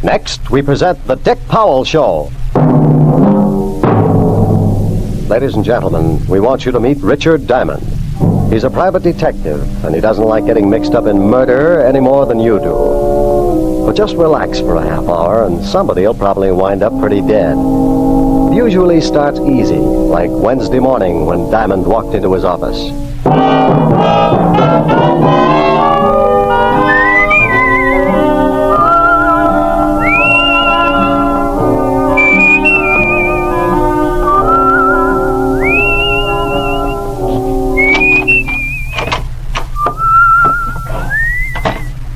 Next, we present The Dick Powell Show. Ladies and gentlemen, we want you to meet Richard Diamond. He's a private detective, and he doesn't like getting mixed up in murder any more than you do. But just relax for a half hour, and somebody will probably wind up pretty dead. It usually starts easy, like Wednesday morning when Diamond walked into his office.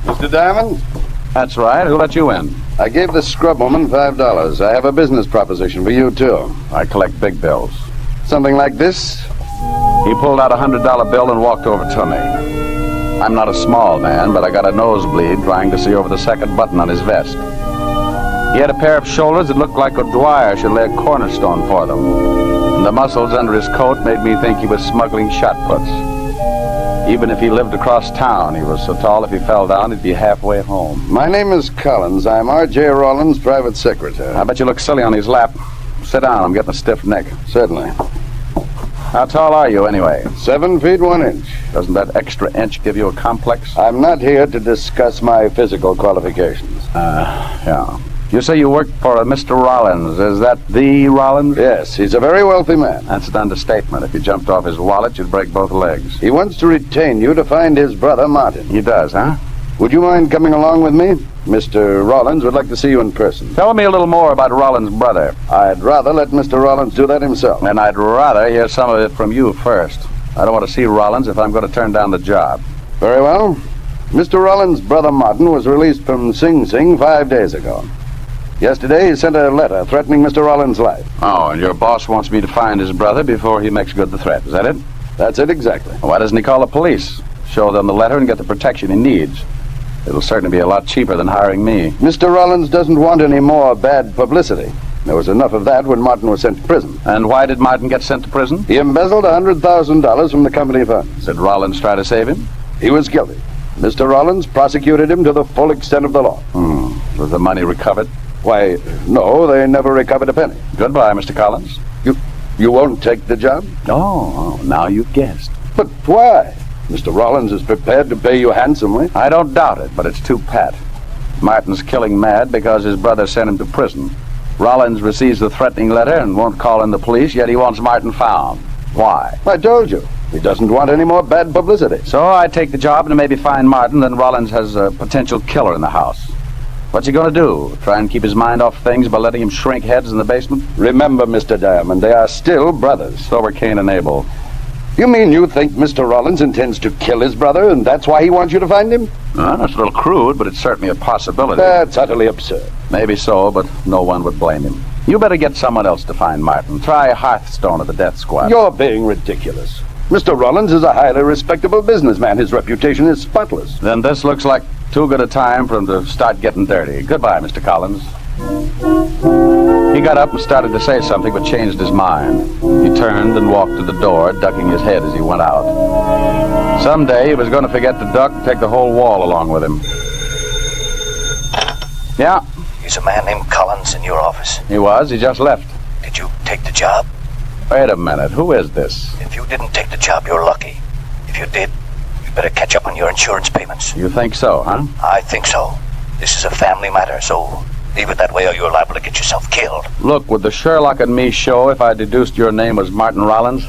Mr. Diamond? That's right. Who let you in? I gave the scrub woman $5. I have a business proposition for you, too. I collect big bills. Something like this? He pulled out a $100 bill and walked over to me. I'm not a small man, but I got a nosebleed trying to see over the second button on his vest. He had a pair of shoulders that looked like O'Dwyer should lay a cornerstone for them. And the muscles under his coat made me think he was smuggling shot puts. Even if he lived across town, he was so tall if he fell down, he'd be halfway home. My name is Collins. I'm R.J. Rawlins' private secretary. I bet you look silly on his lap. Sit down. I'm getting a stiff neck. Certainly. How tall are you, anyway? 7 feet 1 inch. Doesn't that extra inch give you a complex? I'm not here to discuss my physical qualifications. Yeah. You say you work for a Mr. Rawlins. Is that the Rawlins? Yes, he's a very wealthy man. That's an understatement. If you jumped off his wallet, you'd break both legs. He wants to retain you to find his brother, Martin. He does, huh? Would you mind coming along with me? Mr. Rawlins would like to see you in person. Tell me a little more about Rawlins' brother. I'd rather let Mr. Rawlins do that himself. And I'd rather hear some of it from you first. I don't want to see Rawlins if I'm going to turn down the job. Very well. Mr. Rawlins' brother Martin was released from Sing Sing 5 days ago. Yesterday, he sent a letter threatening Mr. Rawlins' life. Oh, and your boss wants me to find his brother before he makes good the threat. Is that it? That's it exactly. Why doesn't he call the police? Show them the letter and get the protection he needs. It'll certainly be a lot cheaper than hiring me. Mr. Rawlins doesn't want any more bad publicity. There was enough of that when Martin was sent to prison. And why did Martin get sent to prison? He embezzled $100,000 from the company funds. Did Rawlins try to save him? He was guilty. Mr. Rawlins prosecuted him to the full extent of the law. Was the money recovered? Why, no, they never recovered a penny. Goodbye, Mr. Collins. You won't take the job? Oh, now you've guessed. But why? Mr. Rawlins is prepared to pay you handsomely. I don't doubt it, but it's too pat. Martin's killing mad because his brother sent him to prison. Rawlins receives the threatening letter and won't call in the police, yet he wants Martin found. Why? I told you. He doesn't want any more bad publicity. So I take the job and maybe find Martin, then Rawlins has a potential killer in the house. What's he going to do? Try and keep his mind off things by letting him shrink heads in the basement? Remember, Mr. Diamond, they are still brothers. So were Cain and Abel. You mean you think Mr. Rawlins intends to kill his brother, and that's why he wants you to find him? That's a little crude, but it's certainly a possibility. That's utterly absurd. Maybe so, but no one would blame him. You better get someone else to find Martin. Try Hearthstone of the Death Squad. You're being ridiculous. Mr. Rawlins is a highly respectable businessman. His reputation is spotless. Then this looks like too good a time for him to start getting dirty. Goodbye, Mr. Collins. He got up and started to say something, but changed his mind. He turned and walked to the door, ducking his head as he went out. Someday he was going to forget to duck and take the whole wall along with him. Yeah? He's a man named Collins in your office. He was. He just left. Did you take the job? Wait a minute. Who is this? If you didn't take the job, you're lucky. If you did, you better catch up on your insurance payments. You think so, huh? I think so. This is a family matter, so leave it that way or you're liable to get yourself killed. Look, would the Sherlock and Me show if I deduced your name was Martin Rawlins?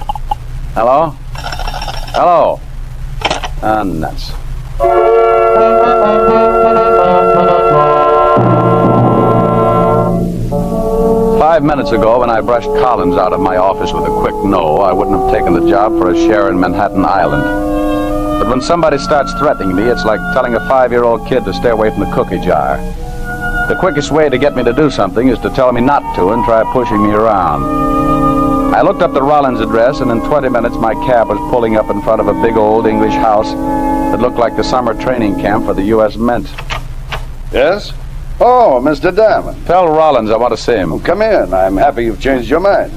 Hello? Hello? Nuts. 5 minutes ago, when I brushed Collins out of my office with a quick no, I wouldn't have taken the job for a share in Manhattan Island. But when somebody starts threatening me, it's like telling a 5-year-old kid to stay away from the cookie jar. The quickest way to get me to do something is to tell me not to and try pushing me around. I looked up the Rawlins address, and in 20 minutes my cab was pulling up in front of a big old English house that looked like the summer training camp for the U.S. Mint. Yes? Oh, Mr. Diamond. Tell Rawlins I want to see him. Well, come in. I'm happy you've changed your mind.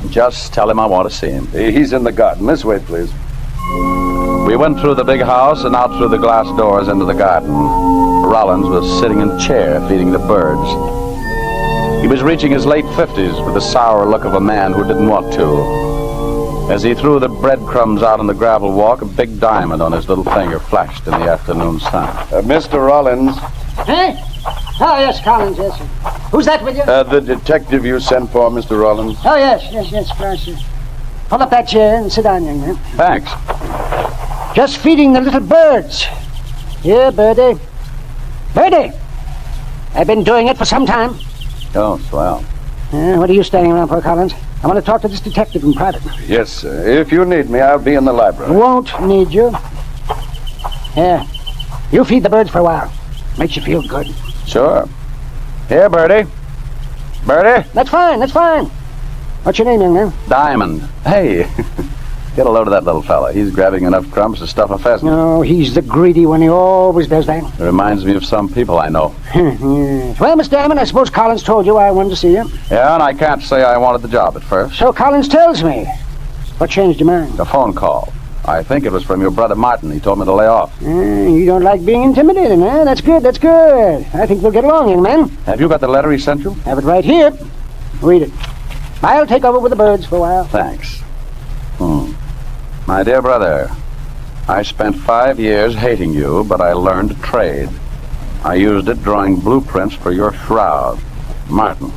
Just tell him I want to see him. He's in the garden. This way, please. We went through the big house and out through the glass doors into the garden. Rawlins was sitting in a chair feeding the birds. He was reaching his late 50s with the sour look of a man who didn't want to. As he threw the breadcrumbs out on the gravel walk, a big diamond on his little finger flashed in the afternoon sun. Mr. Rawlins. Hey? Oh, yes, Collins, yes. Who's that with you? The detective you sent for, Mr. Rawlins. Oh, yes, of course. Pull up that chair and sit down, young man. Thanks. Just feeding the little birds. Here, Birdie. Birdie! I've been doing it for some time. Oh, swell. What are you standing around for, Collins? I want to talk to this detective in private. Yes, sir. If you need me, I'll be in the library. Won't need you. Here, you feed the birds for a while. Makes you feel good. Sure. Here, Birdie. Birdie? That's fine. What's your name, young man? Diamond. Hey, get a load of that little fella. He's grabbing enough crumbs to stuff a pheasant. No, he's the greedy one. He always does that. It reminds me of some people I know. Yes. Well, Miss Diamond, I suppose Collins told you I wanted to see you. Yeah, and I can't say I wanted the job at first. So Collins tells me. What changed your mind? A phone call. I think it was from your brother Martin. He told me to lay off. You don't like being intimidated, huh? That's good. I think we'll get along, young man. Have you got the letter he sent you? Have it right here. Read it. I'll take over with the birds for a while. Thanks. My dear brother, I spent 5 years hating you, but I learned a trade. I used it drawing blueprints for your shroud. Martin.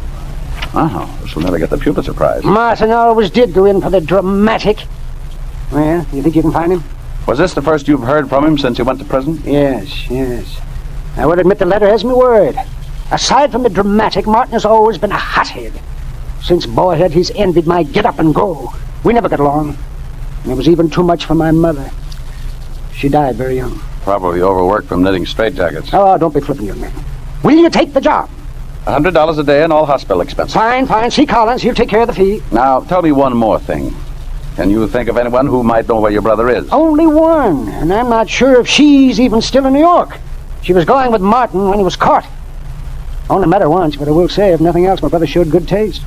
Oh, this will never get the Pulitzer Prize. Martin always did go in for the dramatic. Well, you think you can find him? Was this the first you've heard from him since he went to prison? Yes. I would admit the letter has me worried. Aside from the dramatic, Martin has always been a hothead. Since boyhood, he's envied my get up and go. We never got along. And it was even too much for my mother. She died very young. Probably overworked from knitting straitjackets. Oh, don't be flippant, young man. Will you take the job? $100 a day and all hospital expenses. Fine. See Collins. He'll take care of the fee. Now, tell me one more thing. Can you think of anyone who might know where your brother is? Only one, and I'm not sure if she's even still in New York. She was going with Martin when he was caught. Only met her once, but I will say, if nothing else, my brother showed good taste.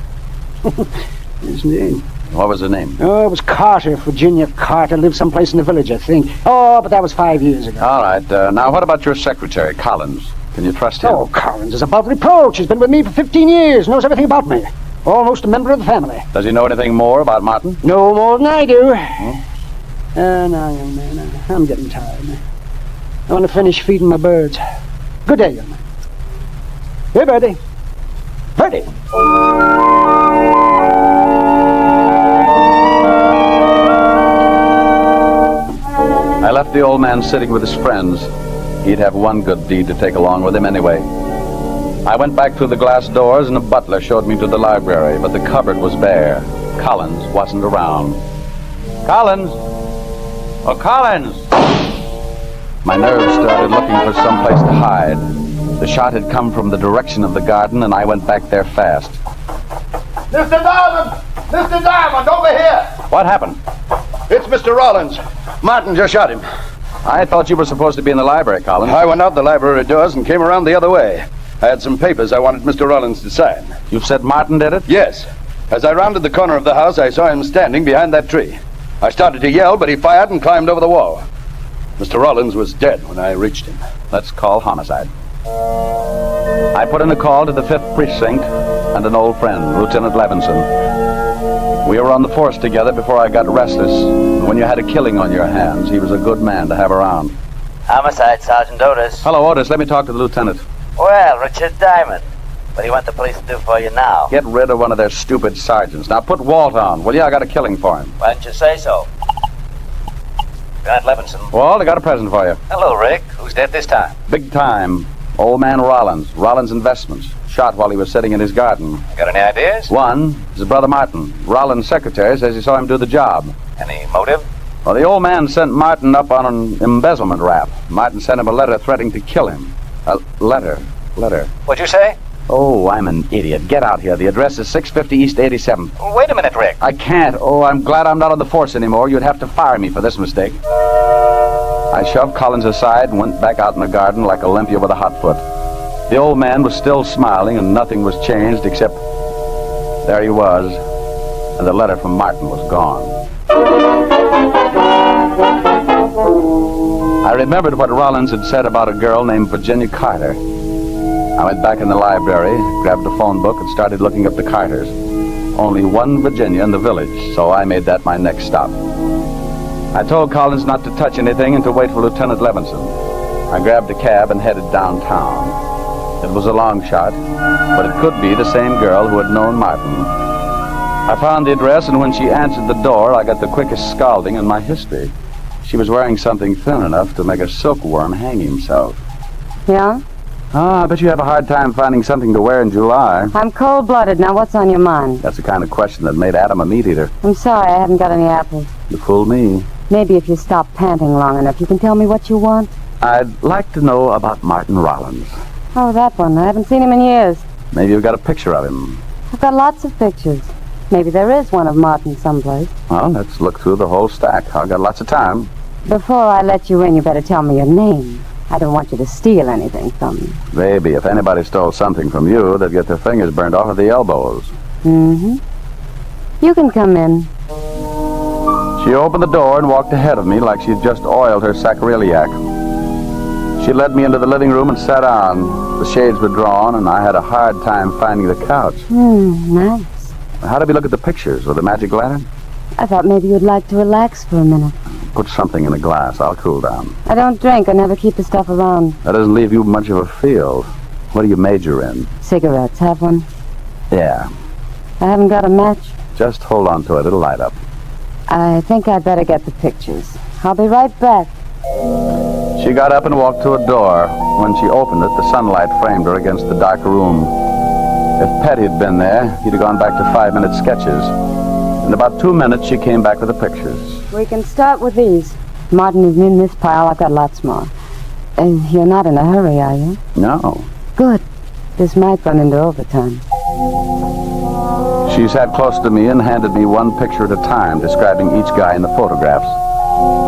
His name. What was her name? Oh, it was Carter, Virginia Carter. Lived someplace in the village, I think. Oh, but that was 5 years ago. All right. Now, what about your secretary, Collins? Can you trust him? Oh, Collins is above reproach. He's been with me for 15 years. Knows everything about me. Almost a member of the family. Does he know anything more about Martin? No more than I do. Now, young man, I'm getting tired. I want to finish feeding my birds. Good day, young man. Here, Birdie. Birdie! I left the old man sitting with his friends. He'd have one good deed to take along with him anyway. I went back through the glass doors, and a butler showed me to the library, but the cupboard was bare. Collins wasn't around. Collins! Oh, Collins! My nerves started looking for someplace to hide. The shot had come from the direction of the garden, and I went back there fast. Mr. Diamond! Mr. Diamond, over here! What happened? It's Mr. Rawlins. Martin just shot him. I thought you were supposed to be in the library, Collins. I went out the library doors and came around the other way. I had some papers I wanted Mr. Rawlins to sign. You've said Martin did it? Yes. As I rounded the corner of the house, I saw him standing behind that tree. I started to yell, but he fired and climbed over the wall. Mr. Rawlins was dead when I reached him. Let's call homicide. I put in a call to the 5th Precinct and an old friend, Lieutenant Levinson. We were on the force together before I got restless. When you had a killing on your hands, he was a good man to have around. Homicide, Sergeant Otis. Hello, Otis. Let me talk to the lieutenant. Well, Richard Diamond. What do you want the police to do for you now? Get rid of one of their stupid sergeants. Now put Walt on, will you? I got a killing for him. Why didn't you say so? Lieutenant Levinson. Walt, I got a present for you. Hello, Rick. Who's dead this time? Big time. Old man Rawlins. Rawlins Investments. Shot while he was sitting in his garden. Got any ideas? One, his brother Martin. Rollins' secretary says he saw him do the job. Any motive? Well, the old man sent Martin up on an embezzlement rap. Martin sent him a letter threatening to kill him. A letter. What'd you say? Oh, I'm an idiot. Get out here. The address is 650 East 87th. Well, wait a minute, Rick. I can't. Oh, I'm glad I'm not on the force anymore. You'd have to fire me for this mistake. I shoved Collins aside and went back out in the garden like Olympia with a hot foot. The old man was still smiling, and nothing was changed except there he was, and the letter from Martin was gone. I remembered what Rawlins had said about a girl named Virginia Carter. I went back in the library, grabbed a phone book, and started looking up the Carters. Only one Virginia in the village, so I made that my next stop. I told Collins not to touch anything and to wait for Lieutenant Levinson. I grabbed a cab and headed downtown. It was a long shot, but it could be the same girl who had known Martin. I found the address, and when she answered the door, I got the quickest scalding in my history. She was wearing something thin enough to make a silkworm hang himself. Yeah? I bet you have a hard time finding something to wear in July. I'm cold-blooded. Now, what's on your mind? That's the kind of question that made Adam a meat-eater. I'm sorry, I haven't got any apples. You fooled me. Maybe if you stop panting long enough, you can tell me what you want. I'd like to know about Martin Rawlins. Oh, that one. I haven't seen him in years. Maybe you've got a picture of him. I've got lots of pictures. Maybe there is one of Martin someplace. Well, let's look through the whole stack. I've got lots of time. Before I let you in, you better tell me your name. I don't want you to steal anything from me. Baby, if anybody stole something from you, they'd get their fingers burned off at the elbows. Mm-hmm. You can come in. She opened the door and walked ahead of me like she'd just oiled her sacroiliac. She led me into the living room and sat down. The shades were drawn, and I had a hard time finding the couch. Nice. How did we look at the pictures with a magic lantern? I thought maybe you'd like to relax for a minute. Put something in a glass. I'll cool down. I don't drink. I never keep the stuff around. That doesn't leave you much of a field. What do you major in? Cigarettes. Have one? Yeah. I haven't got a match. Just hold on to it. It'll light up. I think I'd better get the pictures. I'll be right back. She got up and walked to a door. When she opened it, the sunlight framed her against the dark room. If Petty had been there, he'd have gone back to 5-minute sketches. In about 2 minutes, she came back with the pictures. We can start with these. Martin isn't in this pile. I've got lots more. You're not in a hurry, are you? No. Good. This might run into overtime. She sat close to me and handed me one picture at a time, describing each guy in the photographs.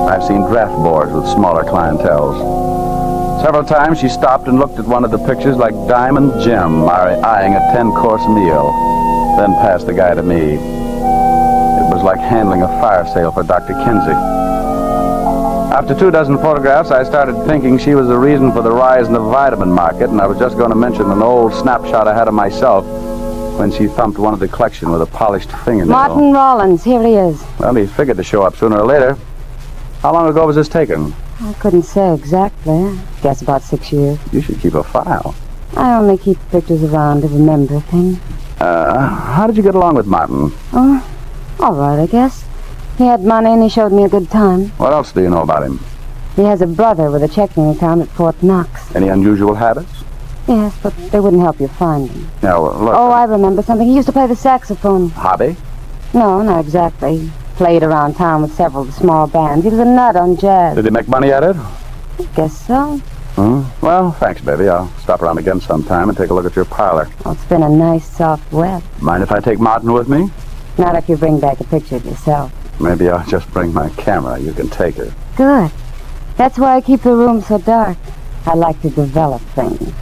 I've seen draft boards with smaller clienteles. Several times she stopped and looked at one of the pictures like Diamond Jim eyeing a 10-course meal, then passed the guy to me. It was like handling a fire sale for Dr. Kinsey. After 24 photographs, I started thinking she was the reason for the rise in the vitamin market, and I was just going to mention an old snapshot I had of myself when she thumped one of the collection with a polished fingernail. Martin Rawlins, here he is. Well, he figured to show up sooner or later. How long ago was this taken? I couldn't say exactly. I guess about 6 years. You should keep a file. I only keep pictures around to remember things. How did you get along with Martin? Oh, all right, I guess. He had money and he showed me a good time. What else do you know about him? He has a brother with a checking account at Fort Knox. Any unusual habits? Yes, but they wouldn't help you find him. No, look. Oh, I remember something. He used to play the saxophone. Hobby? No, not exactly. He played around town with several of the small bands. He was a nut on jazz. Did he make money at it? I guess so. Well, thanks, baby. I'll stop around again sometime and take a look at your parlor. Oh, it's been a nice, soft web. Mind if I take Martin with me? Not if you bring back a picture of yourself. Maybe I'll just bring my camera. You can take her. Good. That's why I keep the room so dark. I like to develop things.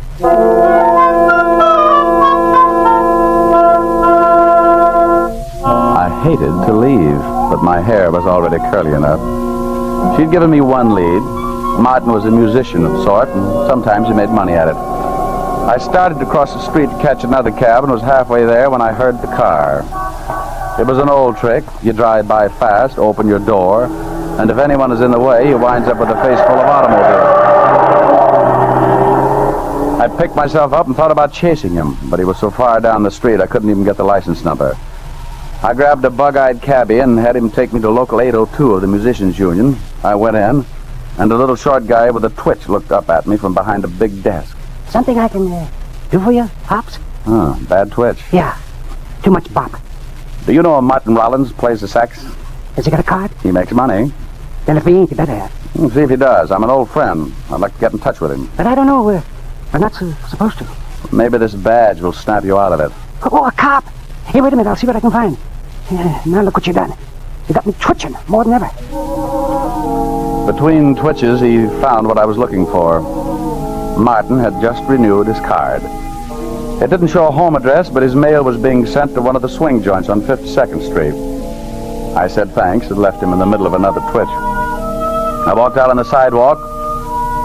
I hated to leave, but my hair was already curly enough. She'd given me one lead. Martin was a musician of sort, and sometimes he made money at it. I started to cross the street to catch another cab and was halfway there when I heard the car. It was an old trick. You drive by fast, open your door, and if anyone is in the way, he winds up with a face full of automobiles. I picked myself up and thought about chasing him, but he was so far down the street I couldn't even get the license number. I grabbed a bug-eyed cabbie and had him take me to local 802 of the Musicians Union. I went in, and a little short guy with a twitch looked up at me from behind a big desk. Something I can do for you, Pops? Oh, bad twitch. Yeah. Too much bop. Do you know Martin Rawlins plays the sax? Has he got a card? He makes money. Then if he ain't, you better have. See if he does. I'm an old friend. I'd like to get in touch with him. But I don't know. We're not supposed to. Maybe this badge will snap you out of it. Oh, a cop. Hey, wait a minute. I'll see what I can find. Yeah, now look what you done. You got me twitching more than ever. Between twitches, he found what I was looking for. Martin had just renewed his card. It didn't show a home address, but his mail was being sent to one of the swing joints on 52nd Street. I said thanks and left him in the middle of another twitch. I walked out on the sidewalk,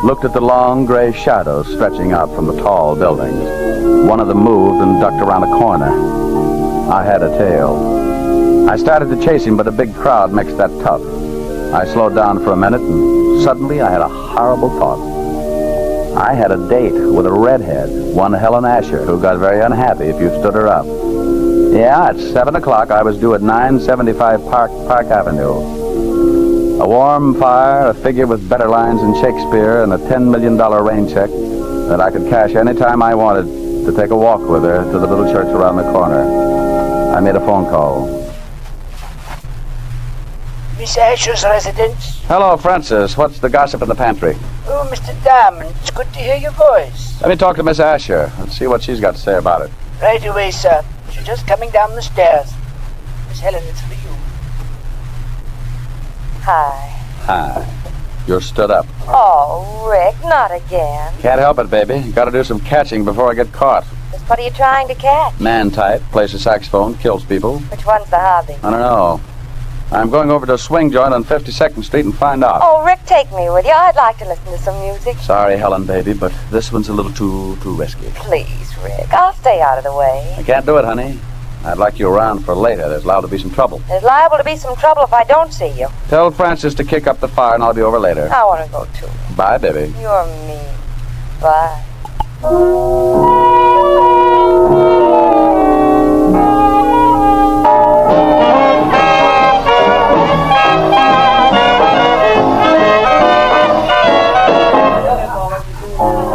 looked at the long gray shadows stretching out from the tall buildings. One of them moved and ducked around a corner. I had a tail. I started to chase him, but a big crowd makes that tough. I slowed down for a minute, and suddenly I had a horrible thought. I had a date with a redhead, one Helen Asher, who got very unhappy if you stood her up. Yeah, at 7 o'clock, I was due at 975 Park Avenue. A warm fire, a figure with better lines than Shakespeare, and a $10 million rain check that I could cash any time I wanted to take a walk with her to the little church around the corner. I made a phone call. Miss Asher's residence? Hello, Francis. What's the gossip in the pantry? Oh, Mr. Diamond, it's good to hear your voice. Let me talk to Miss Asher. Let's see what she's got to say about it. Right away, sir. She's just coming down the stairs. Miss Helen, it's for you. Hi. Hi. You're stood up. Oh, Rick, not again. Can't help it, baby. Got to do some catching before I get caught. Just what are you trying to catch? Man type, plays a saxophone, kills people. Which one's the hobby? I don't know. I'm going over to a swing joint on 52nd Street and find out. Oh, Rick, take me with you. I'd like to listen to some music. Sorry, Helen, baby, but this one's a little too risky. Please, Rick. I'll stay out of the way. I can't do it, honey. I'd like you around for later. There's liable to be some trouble. There's liable to be some trouble if I don't see you. Tell Francis to kick up the fire and I'll be over later. I want to go, too. Bye, baby. You're mean. Bye.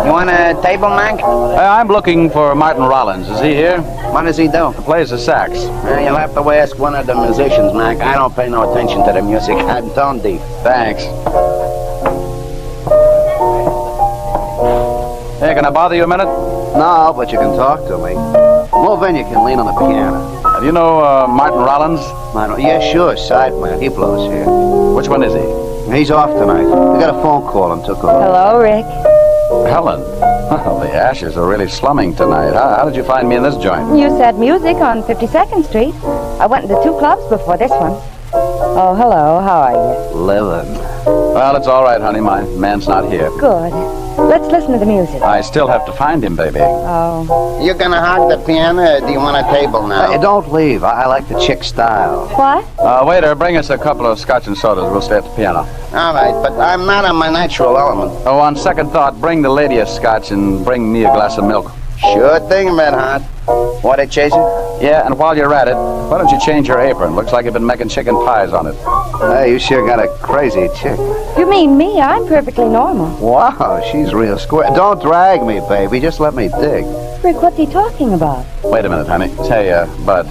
You want a table, Mac? I'm looking for Martin Rawlins. Is he here? What does he do? He plays the sax. You'll have to ask one of the musicians, Mac. I don't pay no attention to the music. I'm tone deaf. Thanks. Hey, can I bother you a minute? No, but you can talk to me. Move in, you can lean on the piano. Do you know Martin Rawlins? Yeah, sure, sideman. He blows here. Which one is he? He's off tonight. We got a phone call and took off. Hello, Rick. Helen. Well, the Ashers are really slumming tonight. How did you find me in this joint? You said music on 52nd Street. I went into 2 clubs before this one. Oh, hello. How are you? Living. Well, it's all right, honey. My man's not here. Good. Let's listen to the music. I still have to find him, baby. Oh. You gonna hog the piano, or do you want a table now? Hey, don't leave. I like the chick style. What? Waiter, bring us a couple of scotch and sodas. We'll stay at the piano. All right, but I'm not on my natural element. Oh, on second thought, bring the lady a scotch and bring me a glass of milk. Sure thing, Red Hot. Want it, Chaser? Yeah, and while you're at it, why don't you change your apron? Looks like you've been making chicken pies on it. Hey, you sure got a crazy chick. You mean me? I'm perfectly normal. Wow, she's real square. Don't drag me, baby. Just let me dig. Rick, what are you talking about? Wait a minute, honey. Say, Bud,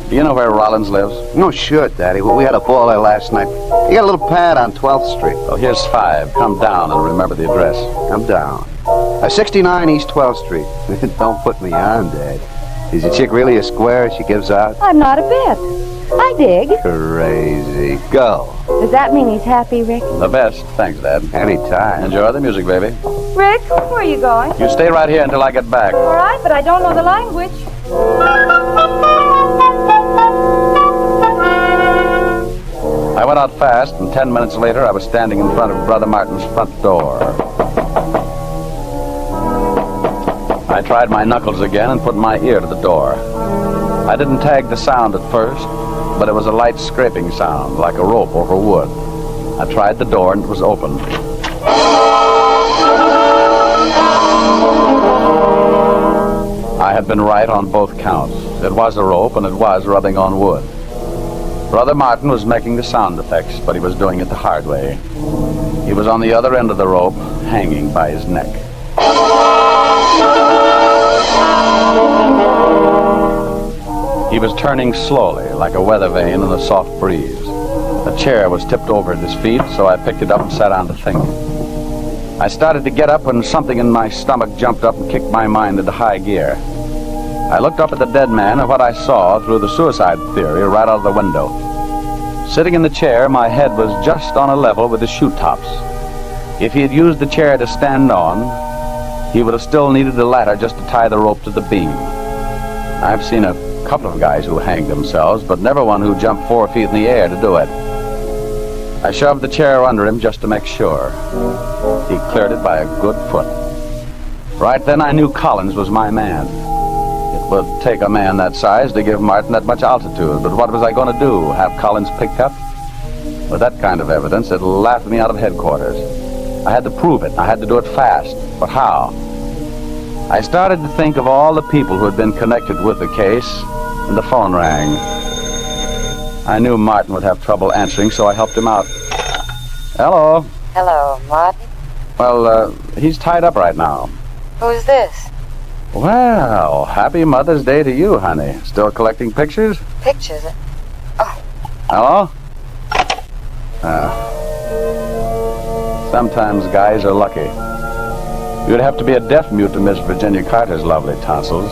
do you know where Rawlins lives? No, sure, Daddy. We had a ball there last night. You got a little pad on 12th Street. Oh, here's 5. Come down and remember the address. I'm down. 69 East 12th Street. Don't put me on, Dad. Is your chick really a square she gives out? I'm not a bit. I dig. Crazy. Go. Does that mean he's happy, Rick? The best. Thanks, Dad. Anytime. Enjoy the music, baby. Rick, where are you going? You stay right here until I get back. All right, but I don't know the language. I went out fast, and 10 minutes later, I was standing in front of Brother Martin's front door. I tried my knuckles again and put my ear to the door. I didn't tag the sound at first, but it was a light scraping sound, like a rope over wood. I tried the door, and it was open. I had been right on both counts. It was a rope, and it was rubbing on wood. Brother Martin was making the sound effects, but he was doing it the hard way. He was on the other end of the rope, hanging by his neck. He was turning slowly, like a weather vane in a soft breeze. A chair was tipped over at his feet, so I picked it up and sat down to think. I started to get up when something in my stomach jumped up and kicked my mind into high gear. I looked up at the dead man, and what I saw threw the suicide theory right out of the window. Sitting in the chair, my head was just on a level with the shoe tops. If he had used the chair to stand on, he would have still needed the ladder just to tie the rope to the beam. I've seen a couple of guys who hanged themselves, but never one who jumped 4 feet in the air to do it. I shoved the chair under him just to make sure. He cleared it by a good foot. Right then I knew Collins was my man. It would take a man that size to give Martin that much altitude, but what was I going to do, have Collins picked up? With that kind of evidence, it laughed me out of headquarters. I had to prove it. I had to do it fast. But how? I started to think of all the people who had been connected with the case, and the phone rang. I knew Martin would have trouble answering, so I helped him out. Hello. Hello, Martin. Well, he's tied up right now. Who's this? Well, happy Mother's Day to you, honey. Still collecting pictures? Pictures? Hello? Sometimes guys are lucky. You'd have to be a deaf mute to miss Virginia Carter's lovely tonsils.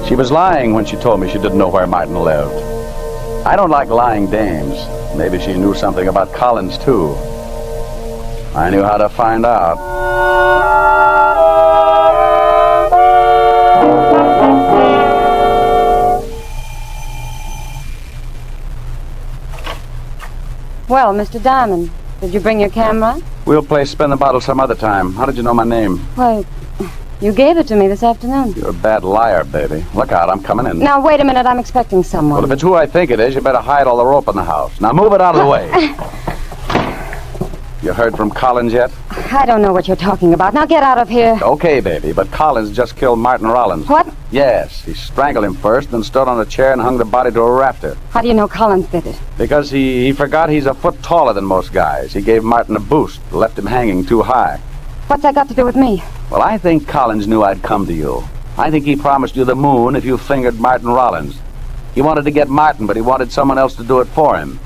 She was lying when she told me she didn't know where Martin lived. I don't like lying dames. Maybe she knew something about Collins, too. I knew how to find out. Well, Mr. Diamond, did you bring your camera? We'll play spin the bottle some other time. How did you know my name? Why, you gave it to me this afternoon. You're a bad liar, baby. Look out, I'm coming in. Now, wait a minute, I'm expecting someone. Well, if it's who I think it is, you better hide all the rope in the house. Now move it out of the way. You heard from Collins yet? I don't know what you're talking about. Now get out of here. Okay, baby, but Collins just killed Martin Rawlins. What? Yes, he strangled him first, then stood on a chair and hung the body to a rafter. How do you know Collins did it? Because he forgot he's a foot taller than most guys. He gave Martin a boost, left him hanging too high. What's that got to do with me? Well, I think Collins knew I'd come to you. I think he promised you the moon if you fingered Martin Rawlins. He wanted to get Martin, but he wanted someone else to do it for him.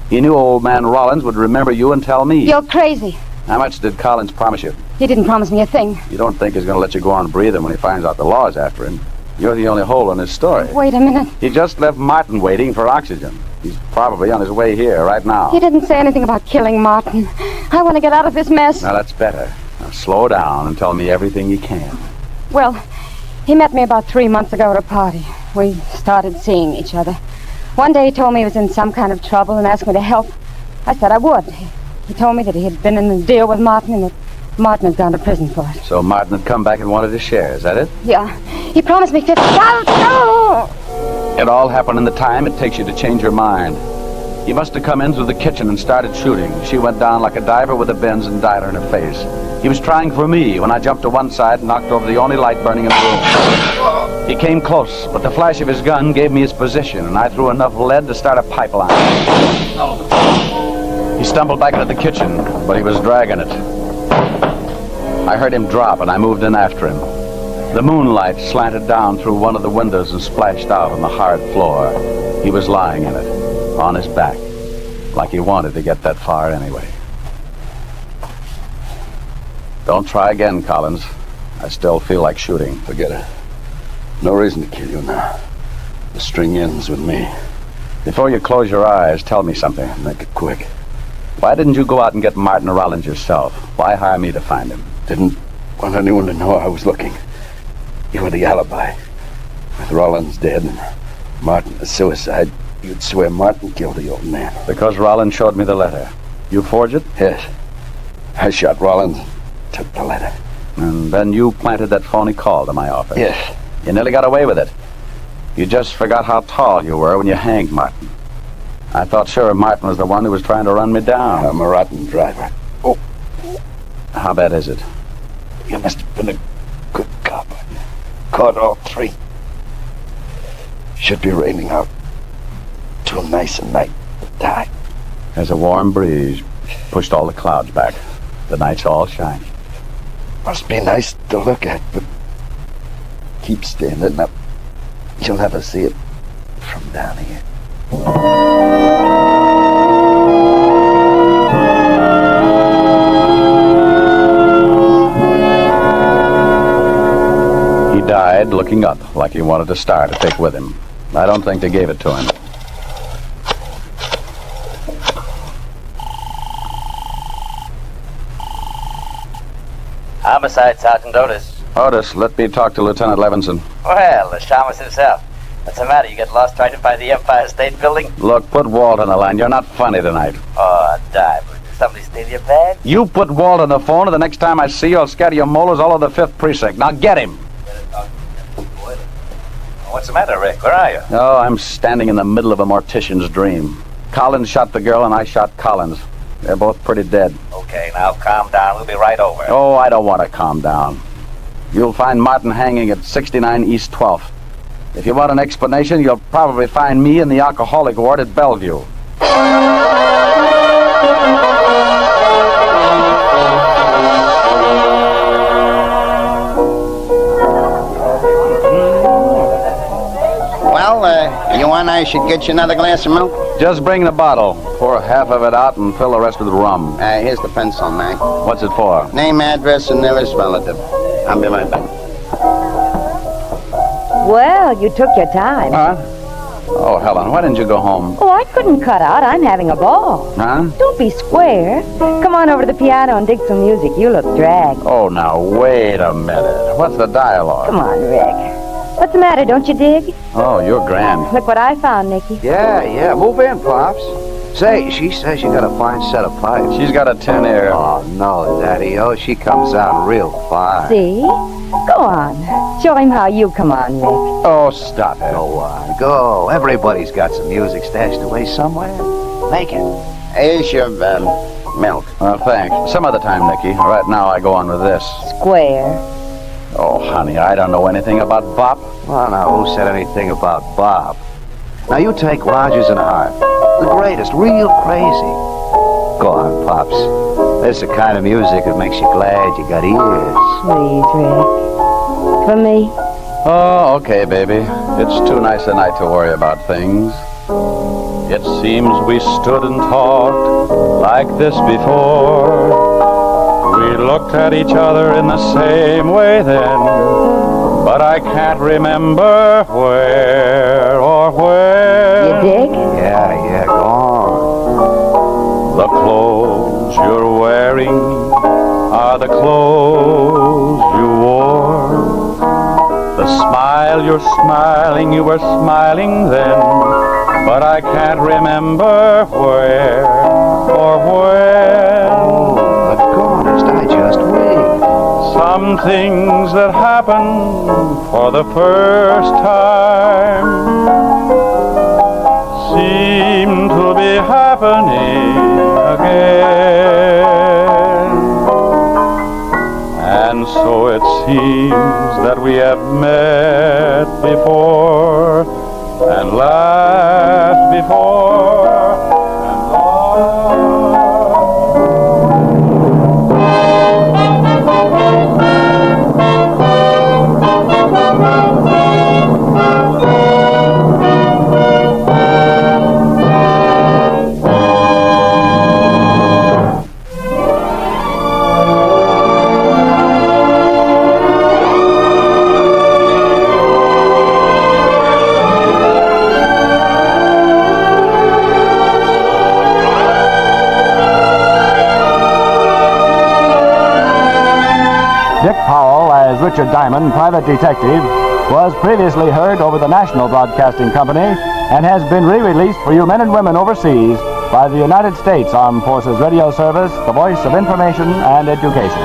He knew old man Rawlins would remember you and tell me. You're crazy. How much did Collins promise you? He didn't promise me a thing. You don't think he's going to let you go on breathing when he finds out the law's after him? You're the only hole in his story. Wait a minute. He just left Martin waiting for oxygen. He's probably on his way here right now. He didn't say anything about killing Martin. I want to get out of this mess. Now, that's better. Now, slow down and tell me everything you can. Well, he met me about 3 months ago at a party. We started seeing each other. One day he told me he was in some kind of trouble and asked me to help. I said I would. He told me that he had been in a deal with Martin and that Martin had gone to prison for it. So Martin had come back and wanted his share, is that it? Yeah. He promised me $50,000. It all happened in the time it takes you to change your mind. He must have come in through the kitchen and started shooting. She went down like a diver with a Benz and died on her face. He was trying for me when I jumped to one side and knocked over the only light burning in the room. He came close, but the flash of his gun gave me his position, and I threw enough lead to start a pipeline. He stumbled back into the kitchen, but he was dragging it. I heard him drop, and I moved in after him. The moonlight slanted down through one of the windows and splashed out on the hard floor. He was lying in it, on his back, like he wanted to get that far anyway. Don't try again, Collins. I still feel like shooting. Forget it. No reason to kill you now. The string ends with me. Before you close your eyes, tell me something. Make it quick. Why didn't you go out and get Martin Rawlins yourself? Why hire me to find him? Didn't want anyone to know I was looking. You were the alibi. With Rawlins dead and Martin a suicide, you'd swear Martin killed the old man. Because Rawlins showed me the letter. You forged it? Yes. I shot Rawlins, took the letter. And then you planted that phony call to my office. Yes. You nearly got away with it. You just forgot how tall you were when you hanged Martin. I thought sure Martin was the one who was trying to run me down. I'm a rotten driver. Oh. How bad is it? You must have been a good cop. Caught all three. Should be raining out. Too nice a night to die. There's a warm breeze. Pushed all the clouds back. The night's all shiny. Must be nice to look at, but keep standing up. You'll never see it from down here. He died looking up like he wanted a star to take with him. I don't think they gave it to him. Homicide, Sergeant Otis. Otis, let me talk to Lieutenant Levinson. Well, the shamus himself. What's the matter? You get lost trying to find the Empire State Building? Look, put Walt on the line. You're not funny tonight. Oh, Oh, Diamond, did somebody steal your bag? You put Walt on the phone, and the next time I see you, I'll scatter your molars all over the 5th precinct. Now get him. What's the matter, Rick? Where are you? Oh, I'm standing in the middle of a mortician's dream. Collins shot the girl, and I shot Collins. They're both pretty dead. Okay, now calm down. We'll be right over. Oh, I don't want to calm down. You'll find Martin hanging at 69 East 12th. If you want an explanation, you'll probably find me in the alcoholic ward at Bellevue. Well, you want I should get you another glass of milk? Just bring the bottle. Pour half of it out and fill the rest with rum. Here's the pencil, Mac. What's it for? Name, address, and nearest relative. I'll be right back. Well, you took your time. Huh? Oh, Helen, why didn't you go home? Oh, I couldn't cut out. I'm having a ball. Huh? Don't be square. Come on over to the piano and dig some music. You look dragged. Oh, now, wait a minute. What's the dialogue? Come on, Rick. What's the matter? Don't you dig? Oh, you're grand. Look what I found, Nicky. Yeah. Move in, Pops. Say, she says you got a fine set of pipes. She's got a tin ear. Oh, no, Daddy. Oh, she comes out real fine. See? Go on. Show him how you come on, Rick. Oh, stop it. Go on. Go. Everybody's got some music stashed away somewhere. Make it. Here's your milk. Thanks. Some other time, Nicky. Right now, I go on with this. Square. Oh, honey, I don't know anything about bop. Well, now, who said anything about Bob? Now, you take Rogers and Hart. The greatest. Real crazy. Go on, Pops. This is the kind of music that makes you glad you got ears. Please, Rick. For me. Oh, okay, baby. It's too nice a night to worry about things. It seems we stood and talked like this before. We looked at each other in the same way then, but I can't remember where or when. You dig? Yeah, go on. The clothes you're wearing are the clothes you wore. The smile you're smiling, you were smiling then, but I can't remember where or when. Oh, of course, I just wait. Some things that happen for the first time seem to be happening again. And so it seems that we have met before and laughed before and loved. Dick Powell as Richard Diamond, private detective, was previously heard over the National Broadcasting Company and has been re-released for you men and women overseas by the United States Armed Forces Radio Service, the voice of information and education.